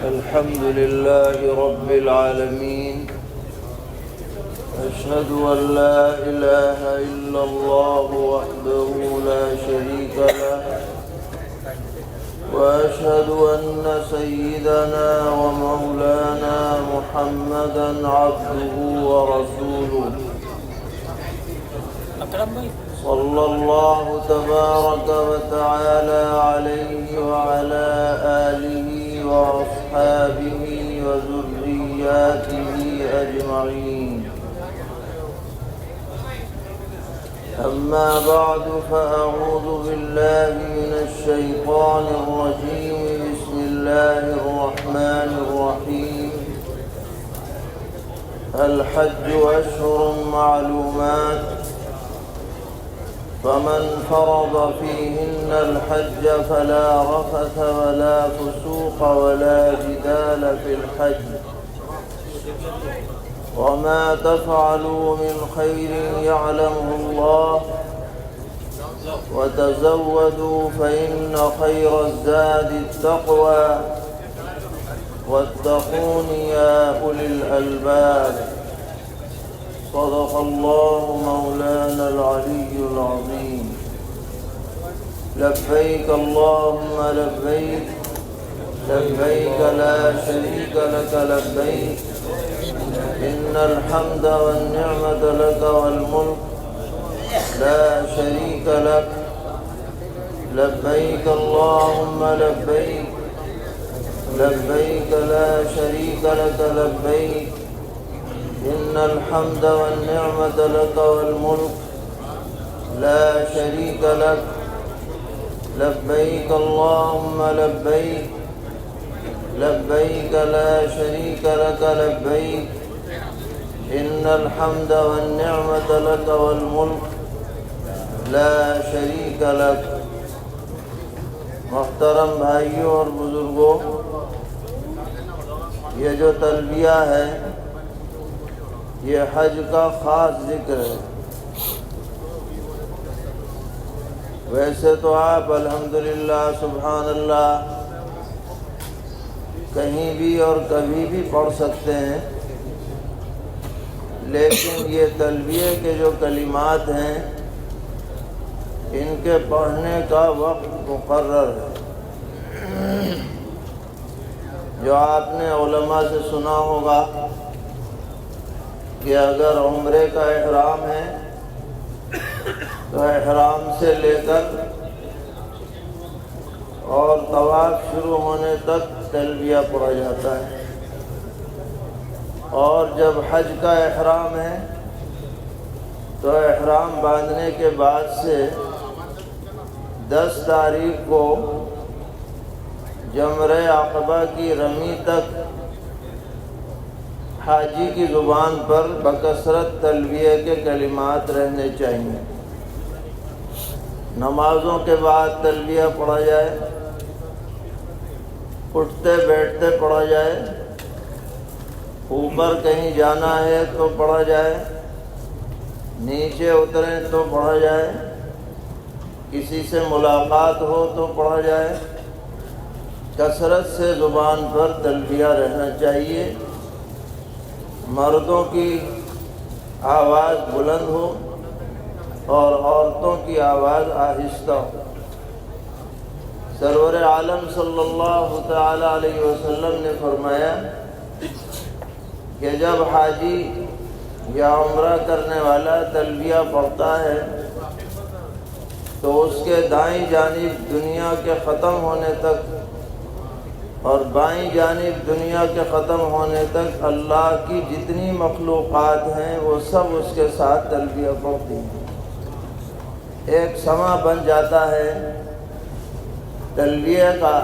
الحمد لله رب العالمين. أشهد أن لا إله إلا الله وحده لا شريك له، وأشهد أن سيدنا ومولانا محمدا عبده ورسوله، صلى الله تبارك وتعالى عليه وعلى آله وأصحابه وذرياته أجمعين. أما بعد، فأعوذ بالله من الشيطان الرجيم. بسم الله الرحمن الرحيم. الحج أشهر معلومات، فمن فرض فيهن الحج فلا رفث ولا فسوق ولا جدال في الحج، وما تفعلوا من خير يعلمه الله، وتزودوا فإن خير الزاد التقوى، واتقون يا أولي الألباب. صدق الله مولانا العلي العظيم. لبيك اللهم لبيك، لبيك لا شريك لك لبيك، إن الحمد والنعمة لك والملك لا شريك لك. لبيك اللهم لبيك، لبيك لا شريك لك لبيك، إن الحمد والنعمة لك والملك لا شريك لك. لبيك اللهم لبيك، لبيك لا شريك لك لبيك، إن الحمد والنعمة لك والملك لا شريك لك. محترم بھائیوں اور بزرگوں، یہ جو تلبیہ ہے یہ حج کا خاص ذکر ہے. ویسے تو آپ الحمدللہ سبحان اللہ کہیں بھی اور کبھی بھی پڑھ سکتے ہیں، لیکن یہ تلبیہ کے جو کلمات ہیں ان کے پڑھنے کا وقت مقرر ہے. جو آپ نے علماء سے سنا ہوگا کہ اگر عمرے کا احرام ہے تو احرام سے لے کر اور طواف شروع ہونے تک تلبیہ پڑھا جاتا ہے، اور جب حج کا احرام ہے تو احرام باندھنے کے بعد سے 10 تاریخ کو جمرہ عقبہ کی رمی تک حاجی کی زبان پر بکثرت تلبیہ کے کلمات رہنے چاہیے. نمازوں کے بعد تلبیہ پڑھا جائے، اٹھتے بیٹھتے پڑھا جائے، اوپر کہیں جانا ہے تو پڑھا جائے، نیچے اتریں تو پڑھا جائے، کسی سے ملاقات ہو تو پڑھا جائے. کثرت سے زبان پر تلبیہ رہنا چاہیے. مردوں کی آواز بلند ہو اور عورتوں کی آواز آہستہ ہو. سرور عالم صلی اللہ تعالی علیہ وسلم نے فرمایا کہ جب حاجی یا عمرہ کرنے والا تلبیہ پڑھتا ہے تو اس کے دائیں جانب دنیا کے ختم ہونے تک اور بائیں جانب دنیا کے ختم ہونے تک اللہ کی جتنی مخلوقات ہیں وہ سب اس کے ساتھ تلبیہ پڑھتی ہیں. ایک سما بن جاتا ہے تلبیہ کا.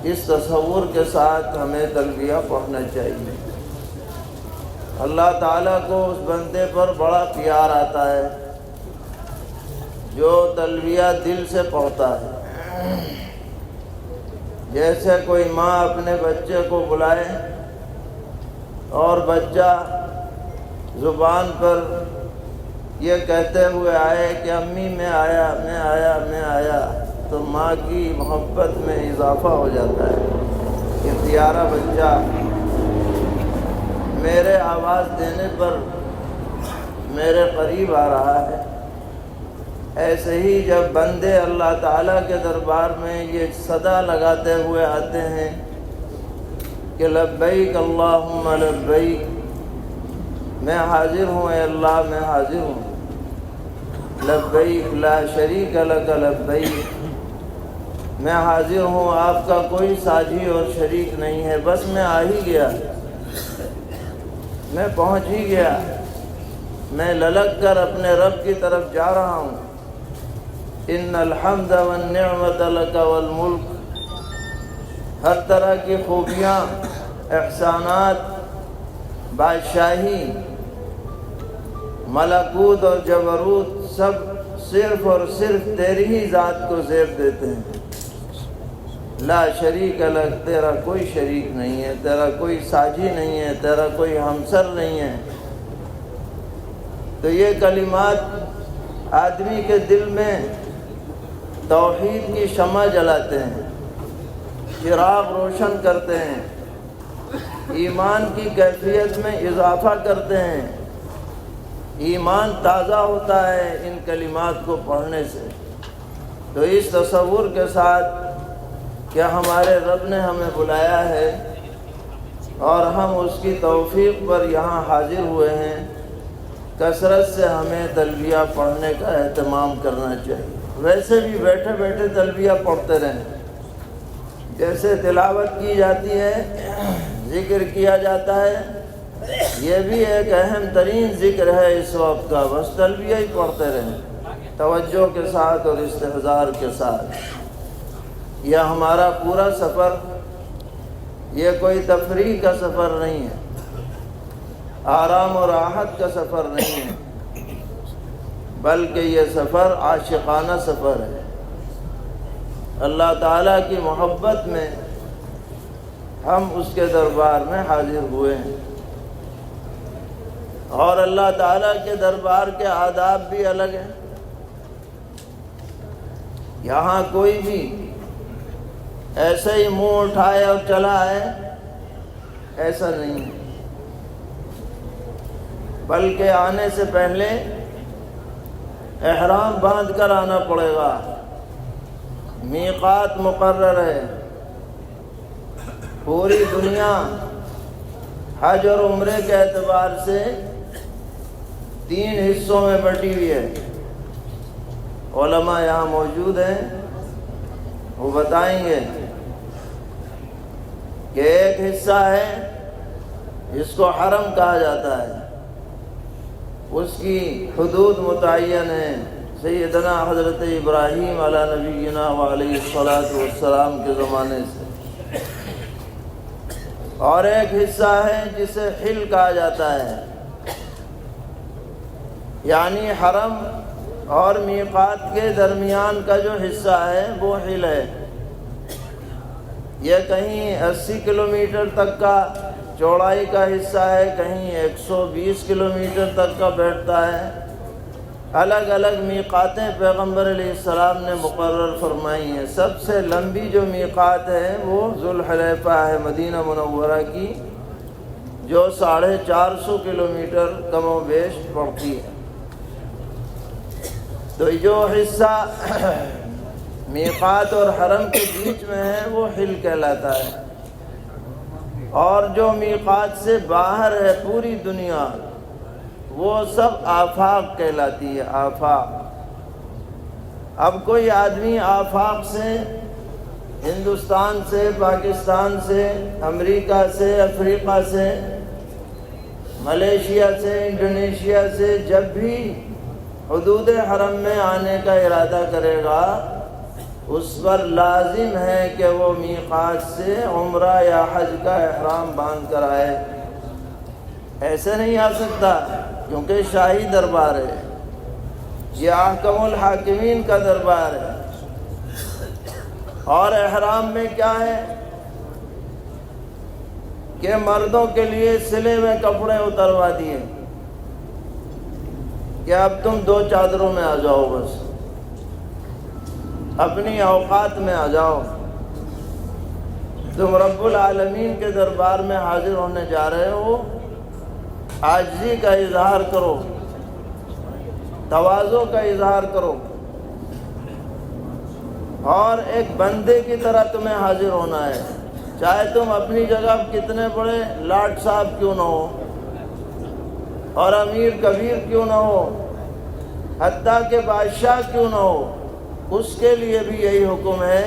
اس تصور کے ساتھ ہمیں تلبیہ پڑھنا چاہیے. اللہ تعالیٰ کو اس بندے پر بڑا پیار آتا ہے جو تلبیہ دل سے پڑھتا ہے. جیسے کوئی ماں اپنے بچے کو بلائے اور بچہ زبان پر یہ کہتے ہوئے آئے کہ امی میں آیا میں آیا میں آیا، تو ماں کی محبت میں اضافہ ہو جاتا ہے. کہ پیارا بچہ میرے آواز دینے پر میرے قریب آ رہا ہے، ایسے ہی جب بندے اللہ تعالیٰ کے دربار میں یہ صدا لگاتے ہوئے آتے ہیں کہ لبیک اللہم لبیک، میں حاضر ہوں اے اللہ، میں حاضر ہوں، لبیک لا شریک لک لبیک، میں حاضر ہوں، آپ کا کوئی ساجی اور شریک نہیں ہے، بس میں آ ہی گیا، میں پہنچ ہی گیا، میں للک کر اپنے رب کی طرف جا رہا ہوں۔ ان الحمد والنعمت لک والملک، ہر طرح کی خوبیاں، احسانات، بادشاہی، ملکوت اور جبروت سب صرف اور صرف تیری ہی ذات کو زیب دیتے ہیں۔ لا شریک لک، تیرا کوئی شریک نہیں ہے، تیرا کوئی ساجی نہیں ہے، تیرا کوئی ہمسر نہیں ہے۔ تو یہ کلمات آدمی کے دل میں توحید کی شمع جلاتے ہیں، چراغ روشن کرتے ہیں، ایمان کی کیفیت میں اضافہ کرتے ہیں، ایمان تازہ ہوتا ہے ان کلمات کو پڑھنے سے۔ تو اس تصور کے ساتھ کہ ہمارے رب نے ہمیں بلایا ہے اور ہم اس کی توفیق پر یہاں حاضر ہوئے ہیں، کثرت سے ہمیں تلبیہ پڑھنے کا اہتمام کرنا چاہیے۔ ویسے بھی بیٹھے بیٹھے تلبیہ پڑھتے رہیں، جیسے تلاوت کی جاتی ہے، ذکر کیا جاتا ہے، یہ بھی ایک اہم ترین ذکر ہے اس وقت کا، بس تلبیہ ہی پڑھتے رہیں توجہ کے ساتھ اور استحضار کے ساتھ۔ یہ ہمارا پورا سفر، یہ کوئی تفریح کا سفر نہیں ہے، آرام و راحت کا سفر نہیں ہے، بلکہ یہ سفر عاشقانہ سفر ہے۔ اللہ تعالیٰ کی محبت میں ہم اس کے دربار میں حاضر ہوئے ہیں، اور اللہ تعالیٰ کے دربار کے آداب بھی الگ ہیں۔ یہاں کوئی بھی ایسے ہی منہ اٹھائے اور چلا آئے، ایسا نہیں ہے، بلکہ آنے سے پہلے احرام باندھ کر آنا پڑے گا، میقات مقرر ہے۔ پوری دنیا حج اور عمرے کے اعتبار سے 3 حصوں میں بٹی ہوئی ہے۔ علماء یہاں موجود ہیں، وہ بتائیں گے کہ ایک حصہ ہے جس کو حرم کہا جاتا ہے، اس کی حدود متعین ہیں سیدنا حضرت ابراہیم علیہ نبینا وعلیہ الصلاۃ والسلام کے زمانے سے، اور ایک حصہ ہے جسے حل کہا جاتا ہے، یعنی حرم اور میقات کے درمیان کا جو حصہ ہے وہ حل ہے۔ یہ کہیں 80 کلومیٹر تک کا چوڑائی کا حصہ ہے، کہیں 120 کلومیٹر تک کا بیٹھتا ہے۔ الگ الگ میقاتیں پیغمبر علیہ السلام نے مقرر فرمائی ہیں۔ سب سے لمبی جو میقات ہے وہ ذوالحلیفہ ہے، مدینہ منورہ کی، جو 450 کلومیٹر کم و بیش پڑتی ہے۔ تو جو حصہ میقات اور حرم کے بیچ میں ہے وہ حل کہلاتا ہے، اور جو میقات سے باہر ہے پوری دنیا، وہ سب آفاق کہلاتی ہے، آفاق۔ اب کوئی آدمی آفاق سے، ہندوستان سے، پاکستان سے، امریکہ سے، افریقہ سے، ملیشیا سے، انڈونیشیا سے جب بھی حدود حرم میں آنے کا ارادہ کرے گا، اس پر لازم ہے کہ وہ میقات سے عمرہ یا حج کا احرام باندھ کر آئے۔ ایسے نہیں آ سکتا، کیونکہ شاہی دربار ہے، یہ احکم الحاکمین کا دربار ہے۔ اور احرام میں کیا ہے کہ مردوں کے لیے سلے ہوئے کپڑے اتروا دیے کہ اب تم 2 چادروں میں آ جاؤ، بس اپنی اوقات میں آ جاؤ۔ تم رب العالمین کے دربار میں حاضر ہونے جا رہے ہو، عاجزی کا اظہار کرو، تواضع کا اظہار کرو، اور ایک بندے کی طرح تمہیں حاضر ہونا ہے، چاہے تم اپنی جگہ کتنے بڑے لاٹ صاحب کیوں نہ ہو اور امیر کبیر کیوں نہ ہو، حتیٰ کہ بادشاہ کیوں نہ ہو، اس کے لیے بھی یہی حکم ہے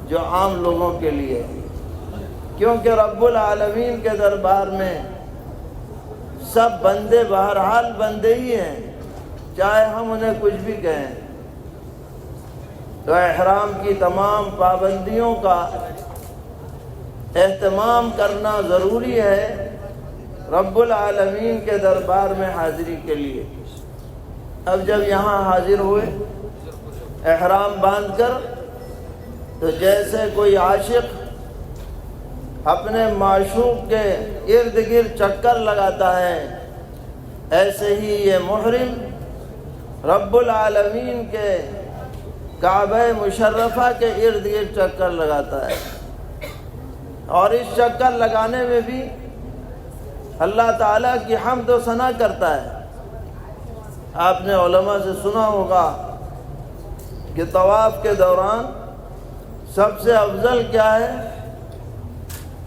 جو عام لوگوں کے لیے، کیونکہ رب العالمین کے دربار میں سب بندے بہرحال بندے ہی ہیں، چاہے ہم انہیں کچھ بھی کہیں۔ تو احرام کی تمام پابندیوں کا اہتمام کرنا ضروری ہے رب العالمین کے دربار میں حاضری کے لیے۔ اب جب یہاں حاضر ہوئے احرام باندھ کر، تو جیسے کوئی عاشق اپنے معشوق کے ارد گرد چکر لگاتا ہے، ایسے ہی یہ محرم رب العالمین کے کعبہ مشرفہ کے ارد گرد چکر لگاتا ہے، اور اس چکر لگانے میں بھی اللہ تعالیٰ کی حمد و ثنا کرتا ہے۔ آپ نے علماء سے سنا ہوگا کہ طواف کے دوران سب سے افضل کیا ہے؟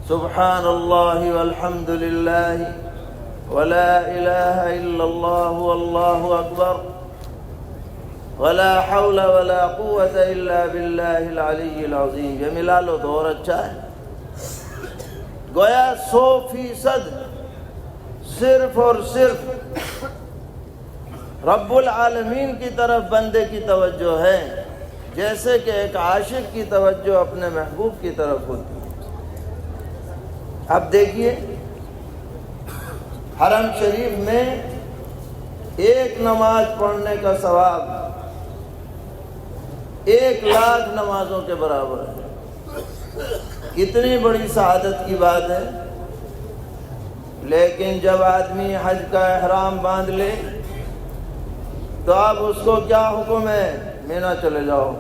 سبحان اللہ والحمد للہ ولا الہ الا اللہ واللہ اکبر ولا حول ولا قوة الا باللہ العلی العظیم، یہ ملا لو تو اور اچھا ہے۔ گویا 100% صرف اور صرف رب العالمین کی طرف بندے کی توجہ ہے، جیسے کہ ایک عاشق کی توجہ اپنے محبوب کی طرف ہوتی ہے۔ اب دیکھیے حرم شریف میں ایک نماز پڑھنے کا ثواب 1,00,000 نمازوں کے برابر ہے۔ کتنی بڑی سعادت کی بات ہے۔ لیکن جب آدمی حج کا احرام باندھ لے تو اب اس کو کیا حکم ہے؟ مینا چلے جاؤ۔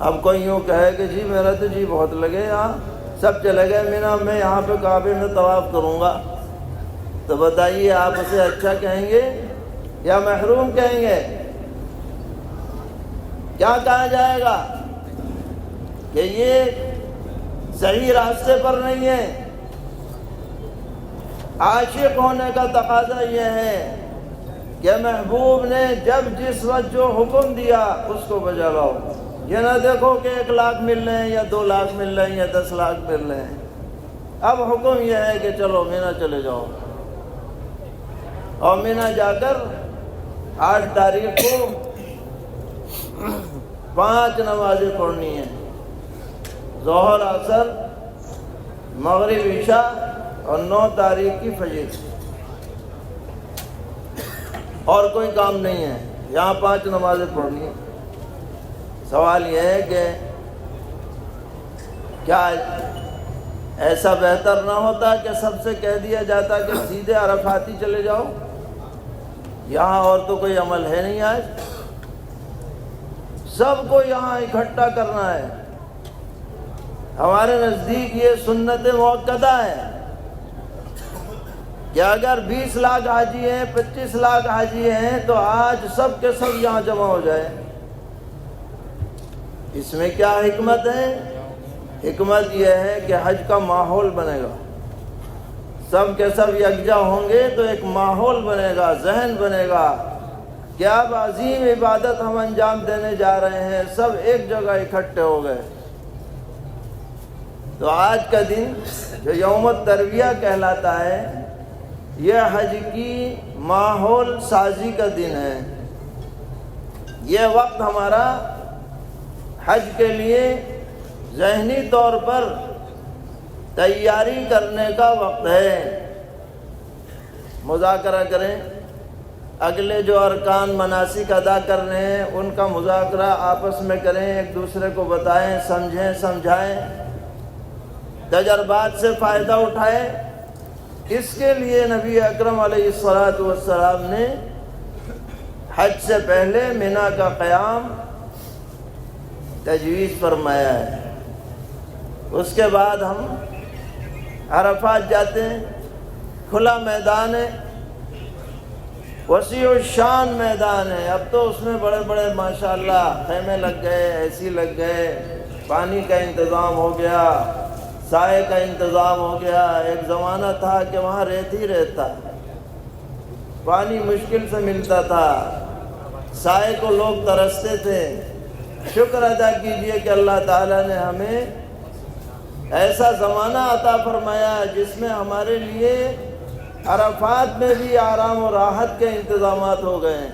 اب کوئی یوں کہے کہ جی میرا تو جی بہت لگے، یہاں سب چلے گئے مینا، میں یہاں پہ کعبے میں طواف کروں گا، تو بتائیے آپ اسے اچھا کہیں گے یا محروم کہیں گے؟ کیا کہا جائے گا کہ یہ صحیح راستے پر نہیں ہے۔ عاشق ہونے کا تقاضا یہ ہے کہ محبوب نے جب جس وقت جو حکم دیا اس کو بجا لاؤ، یہ نہ دیکھو کہ 1,00,000 مل رہے ہیں یا 2,00,000 مل رہے ہیں یا 10,00,000 مل رہے ہیں۔ اب حکم یہ ہے کہ چلو مینا چلے جاؤ، اور مینا جا کر 8 تاریخ کو 5 نمازیں پڑھنی ہیں، ظہر، عصر، مغرب، عشاء اور 9 تاریخ کی فجر، اور کوئی کام نہیں ہے، یہاں 5 نمازیں پڑھنی ہیں۔ سوال یہ ہے کہ کیا ایسا بہتر نہ ہوتا کہ سب سے کہہ دیا جاتا کہ سیدھے عرفات ہی چلے جاؤ؟ یہاں اور تو کوئی عمل ہے نہیں، آج سب کو یہاں اکٹھا کرنا ہے۔ ہمارے نزدیک یہ سنت موقدہ ہے کہ اگر 20 لاکھ حاجی ہیں، 25 لاکھ حاجی ہیں، تو آج سب کے سب یہاں جمع ہو جائے۔ اس میں کیا حکمت ہے؟ حکمت یہ ہے کہ حج کا ماحول بنے گا، سب کے سب یکجا ہوں گے تو ایک ماحول بنے گا، ذہن بنے گا کہ اب عظیم عبادت ہم انجام دینے جا رہے ہیں، سب ایک جگہ اکٹھے ہو گئے۔ تو آج کا دن جو یوم الترویہ کہلاتا ہے، یہ حج کی ماحول سازی کا دن ہے۔ یہ وقت ہمارا حج کے لیے ذہنی طور پر تیاری کرنے کا وقت ہے۔ مذاکرہ کریں، اگلے جو ارکان مناسک ادا کرنے ہیں ان کا مذاکرہ آپس میں کریں، ایک دوسرے کو بتائیں، سمجھیں، سمجھائیں، تجربات سے فائدہ اٹھائیں۔ اس کے لیے نبی اکرم علیہ الصلاۃ والسلام نے حج سے پہلے مینا کا قیام تجویز فرمایا ہے۔ اس کے بعد ہم عرفات جاتے ہیں، کھلا میدان ہے، وسیع الشان میدان ہے۔ اب تو اس میں بڑے بڑے ماشاءاللہ خیمے لگ گئے، اے سی لگ گئے، پانی کا انتظام ہو گیا، سائے کا انتظام ہو گیا۔ ایک زمانہ تھا کہ وہاں ریت ہی رہتا، پانی مشکل سے ملتا تھا، سائے کو لوگ ترستے تھے۔ شکر ادا کیجئے کہ اللہ تعالیٰ نے ہمیں ایسا زمانہ عطا فرمایا جس میں ہمارے لیے عرفات میں بھی آرام و راحت کے انتظامات ہو گئے ہیں۔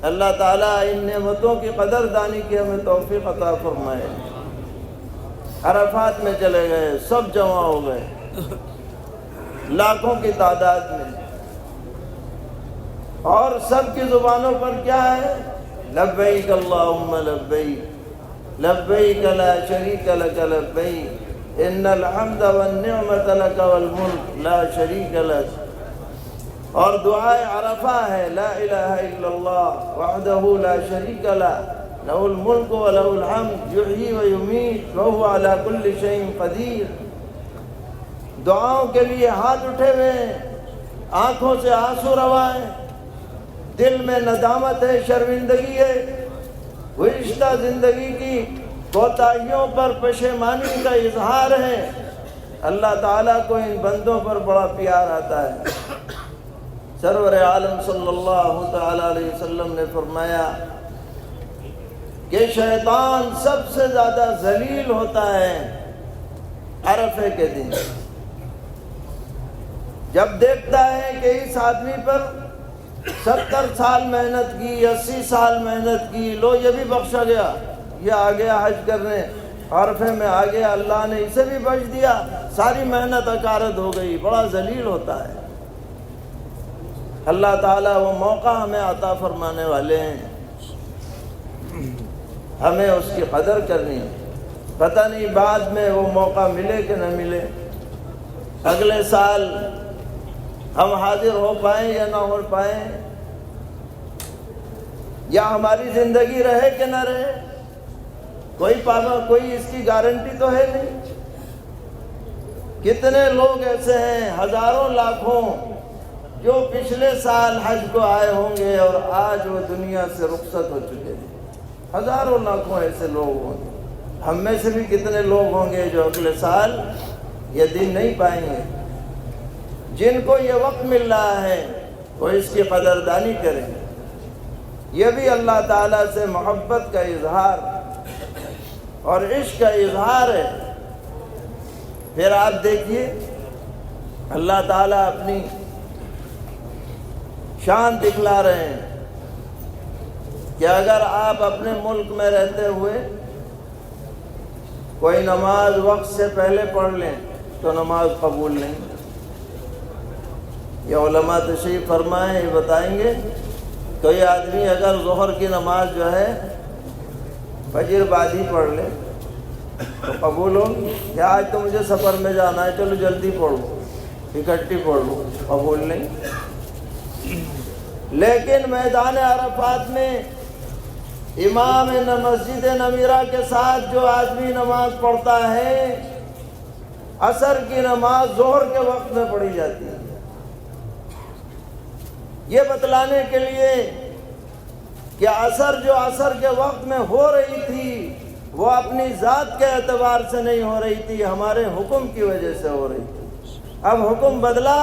اللہ تعالیٰ ان نعمتوں کی قدر دانی کی ہمیں توفیق عطا فرمائے۔ عرفات میں چلے گئے، سب جمع ہو گئے لاکھوں کی تعداد میں، اور سب کی زبانوں پر کیا ہے؟ لبیک اللہم لبیک، لبیک لا شریک لک لبیک، ان الحمد والنعمت لک والملک لا شریک لک۔ اور دعائے عرفہ ہے لا الہ الا اللہ وحدہ لا شریک لہ، لہ الملک ولہ الحمد یحیی ویمیت وہو علی کل شیء قدیر۔ دعاؤں کے لیے ہاتھ اٹھے ہوئے ہیں، آنکھوں سے آنسو روا ہیں، دل میں ندامت ہے، شرمندگی ہے، گزشتہ زندگی کی کوتاہیوں پر پشیمانی کا اظہار ہے۔ اللہ تعالیٰ کو ان بندوں پر بڑا پیار آتا ہے۔ سرور عالم صلی اللہ تعالی علیہ وسلم نے فرمایا کہ شیطان سب سے زیادہ ذلیل ہوتا ہے عرفے کے دن، جب دیکھتا ہے کہ اس آدمی پر 70 سال محنت کی، 80 سال محنت کی، لو یہ بھی بخشا گیا، یہ آ گیا حج کرنے، عرفے میں آ گیا، اللہ نے اسے بھی بخش دیا، ساری محنت اکارت ہو گئی، بڑا ذلیل ہوتا ہے۔ اللہ تعالیٰ وہ موقع ہمیں عطا فرمانے والے ہیں، ہمیں اس کی قدر کرنی ہے۔ پتہ نہیں بعد میں وہ موقع ملے کہ نہ ملے، اگلے سال ہم حاضر ہو پائیں یا نہ ہو پائیں، یا ہماری زندگی رہے کہ نہ رہے، کوئی اس کی گارنٹی تو ہے نہیں۔ کتنے لوگ ایسے ہیں، ہزاروں لاکھوں، جو پچھلے سال حج کو آئے ہوں گے اور آج وہ دنیا سے رخصت ہو چکے ہیں، ہزاروں لاکھوں ایسے لوگ ہوں گے۔ ہم میں سے بھی کتنے لوگ ہوں گے جو اگلے سال یہ دن نہیں پائیں گے۔ جن کو یہ وقت مل رہا ہے وہ اس کی قدردانی کریں، یہ بھی اللہ تعالیٰ سے محبت کا اظہار اور عشق کا اظہار ہے۔ پھر آپ دیکھیے اللہ تعالیٰ اپنی شان دکھلا رہے ہیں کہ اگر آپ اپنے ملک میں رہتے ہوئے کوئی نماز وقت سے پہلے پڑھ لیں تو نماز قبول نہیں۔ یہ علماء تشریف فرمائیں، یہ بتائیں گے کوئی آدمی اگر ظہر کی نماز جو ہے فجر بعد ہی پڑھ لے تو قبول ہو؟ کہ آج تو مجھے سفر میں جانا ہے، چلو جلدی پڑھو، اکٹھی پڑھ لو، قبول نہیں۔ لیکن میدان عرفات میں امام مسجد نمیرہ کے ساتھ جو آدمی نماز پڑھتا ہے، عصر کی نماز ظہر کے وقت میں پڑھی جاتی ہے، یہ بتلانے کے لیے کہ عصر جو عصر کے وقت میں ہو رہی تھی وہ اپنی ذات کے اعتبار سے نہیں ہو رہی تھی، ہمارے حکم کی وجہ سے ہو رہی تھی۔ اب حکم بدلا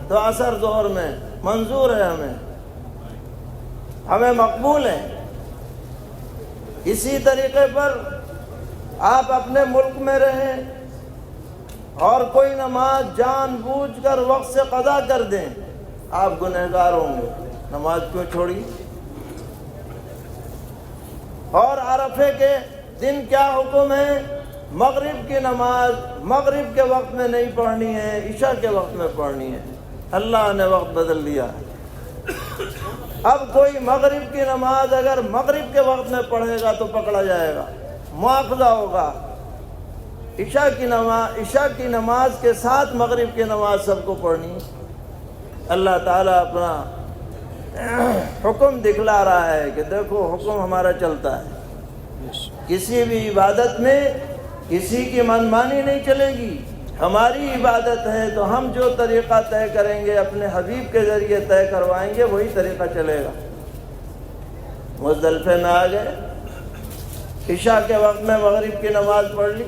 تو عصر ظہر میں منظور ہے، ہمیں مقبول ہے۔ اسی طریقے پر آپ اپنے ملک میں رہیں اور کوئی نماز جان بوجھ کر وقت سے قضا کر دیں، آپ گنہگار ہوں گے، نماز کیوں چھوڑی؟ اور عرفے کے دن کیا حکم ہے؟ مغرب کی نماز مغرب کے وقت میں نہیں پڑھنی ہے، عشاء کے وقت میں پڑھنی ہے۔ اللہ نے وقت بدل دیا۔ اب کوئی مغرب کی نماز اگر مغرب کے وقت میں پڑھے گا تو پکڑا جائے گا، مواخذہ ہوگا۔ عشاء کی نماز کے ساتھ مغرب کی نماز سب کو پڑھنی ہے۔ اللہ تعالیٰ اپنا حکم دکھلا رہا ہے کہ دیکھو حکم ہمارا چلتا ہے۔ کسی بھی عبادت میں کسی کی منمانی نہیں چلے گی۔ ہماری عبادت ہے تو ہم جو طریقہ طے کریں گے اپنے حبیب کے ذریعے طے کروائیں گے، وہی طریقہ چلے گا۔ مزدلفے میں آ گئے، عشاء کے وقت میں مغرب کی نماز پڑھ لی،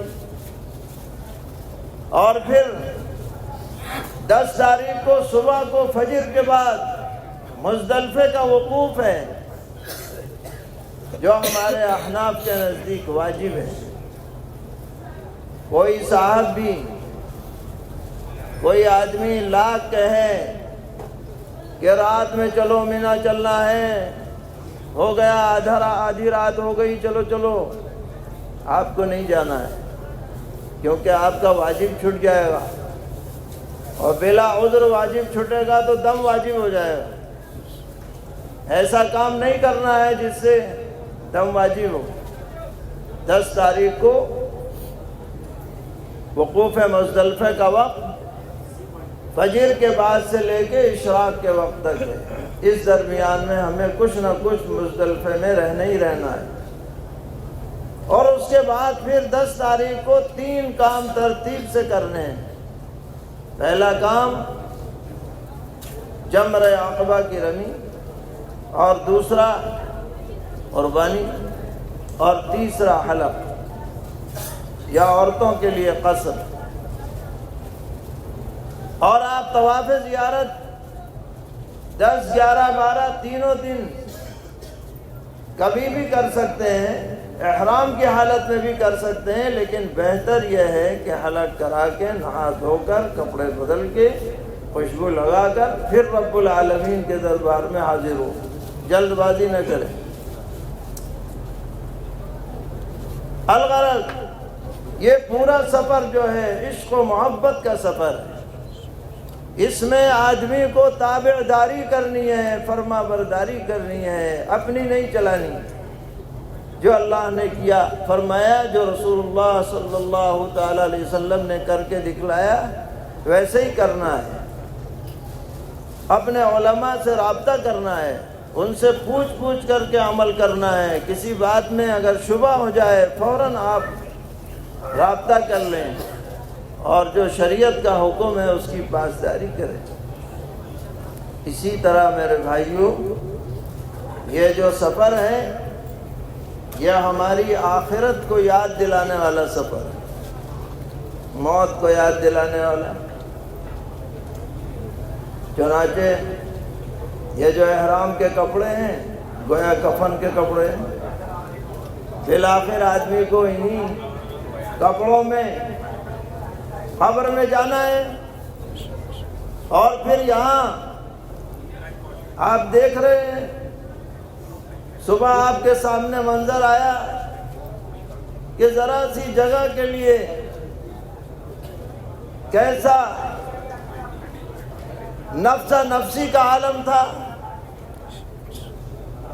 اور پھر 10 تاریخ کو صبح کو فجر کے بعد مزدلفے کا وقوف ہے، جو ہمارے احناف کے نزدیک واجب ہے۔ کوئی صاحب بھی، کوئی آدمی لاکھ کہے کہ رات میں چلو مینا چلنا ہے، ہو گیا آدھی رات ہو گئی، چلو چلو، آپ کو نہیں جانا ہے، کیونکہ آپ کا واجب چھٹ جائے گا، اور بلا عذر واجب چھٹے گا تو دم واجب ہو جائے گا۔ ایسا کام نہیں کرنا ہے جس سے دم واجب ہو۔ 10 تاریخ کو وقوف مزدلفے کا وقت فجر کے بعد سے لے کے اشراق کے وقت تک ہے۔ اس درمیان میں ہمیں کچھ نہ کچھ مزدلفے میں رہنا ہی رہنا ہے، اور اس کے بعد پھر 10 تاریخ کو 3 کام ترتیب سے کرنے ہیں۔ پہلا کام جمر عقبہ کی رمی، اور دوسرا قربانی، اور تیسرا حلق یا عورتوں کے لیے قصر۔ اور آپ طواف زیارت 10، 11، 12 تینوں دن کبھی بھی کر سکتے ہیں، احرام کی حالت میں بھی کر سکتے ہیں، لیکن بہتر یہ ہے کہ حلق کرا کے نہا دھو کر کپڑے بدل کے خوشبو لگا کر پھر رب العالمین کے دربار میں حاضر ہو، جلد بازی نہ کریں۔ الغرض یہ پورا سفر جو ہے عشق و محبت کا سفر ہے، اس میں آدمی کو تابع داری کرنی ہے، فرما برداری کرنی ہے، اپنی نہیں چلانی۔ جو اللہ نے کیا فرمایا، جو رسول اللہ صلی اللہ تعالی علیہ وسلم نے کر کے دکھلایا، ویسے ہی کرنا ہے۔ اپنے علماء سے رابطہ کرنا ہے، ان سے پوچھ کر کے عمل کرنا ہے۔ کسی بات میں اگر شبہ ہو جائے فوراً آپ رابطہ کر لیں، اور جو شریعت کا حکم ہے اس کی پاسداری کریں۔ اسی طرح میرے بھائیوں، یہ جو سفر ہے یہ ہماری آخرت کو یاد دلانے والا سفر ہے، موت کو یاد دلانے والا۔ چنانچہ یہ جو احرام کے کپڑے ہیں گویا کفن کے کپڑے ہیں، بالآخر آدمی کو انہی کپڑوں میں قبر میں جانا ہے۔ اور پھر یہاں آپ دیکھ رہے ہیں، صبح آپ کے سامنے منظر آیا کہ ذرا سی جگہ کے لیے کیسا نفسا نفسی کا عالم تھا،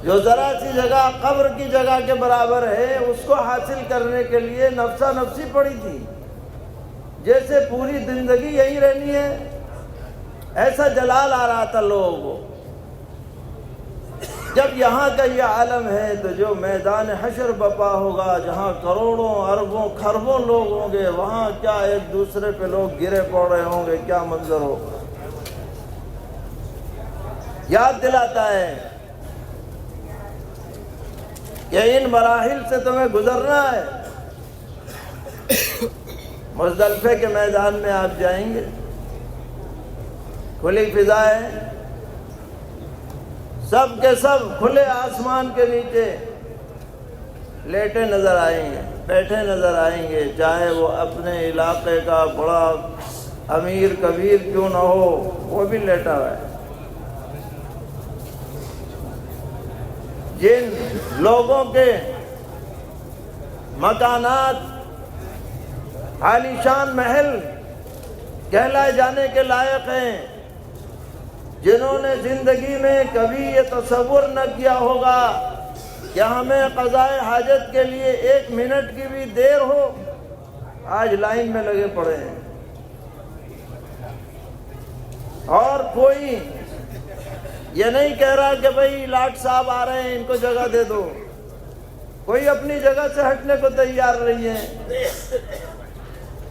جو ذرا سی جگہ قبر کی جگہ کے برابر ہے، اس کو حاصل کرنے کے لیے نفسا نفسی پڑی تھی، جیسے پوری زندگی یہی رہنی ہے۔ ایسا جلال آ رہا تھا لوگوں کو۔ جب یہاں کا یہ عالم ہے تو جو میدان حشر بپا ہوگا، جہاں کروڑوں اربوں کھربوں لوگ ہوں گے، وہاں کیا ایک دوسرے پہ لوگ گرے پڑ رہے ہوں گے، کیا منظر ہوگا۔ یاد دلاتا ہے کہ ان مراحل سے تمہیں گزرنا ہے۔ مزدلفے کے میدان میں آپ جائیں گے، کھلی فضائیں، سب کے سب کھلے آسمان کے نیچے لیٹے نظر آئیں گے، بیٹھے نظر آئیں گے، چاہے وہ اپنے علاقے کا بڑا امیر کبیر کیوں نہ ہو، وہ بھی لیٹا ہوا ہے۔ جن لوگوں کے مکانات عالیشان محل کہلائے جانے کے لائق ہیں، جنہوں نے زندگی میں کبھی یہ تصور نہ کیا ہوگا کہ ہمیں قضائے حاجت کے لیے 1 منٹ کی بھی دیر ہو، آج لائن میں لگے پڑے ہیں۔ اور کوئی یہ نہیں کہہ رہا کہ بھئی لاٹ صاحب آ رہے ہیں ان کو جگہ دے دو، کوئی اپنی جگہ سے ہٹنے کو تیار نہیں ہے۔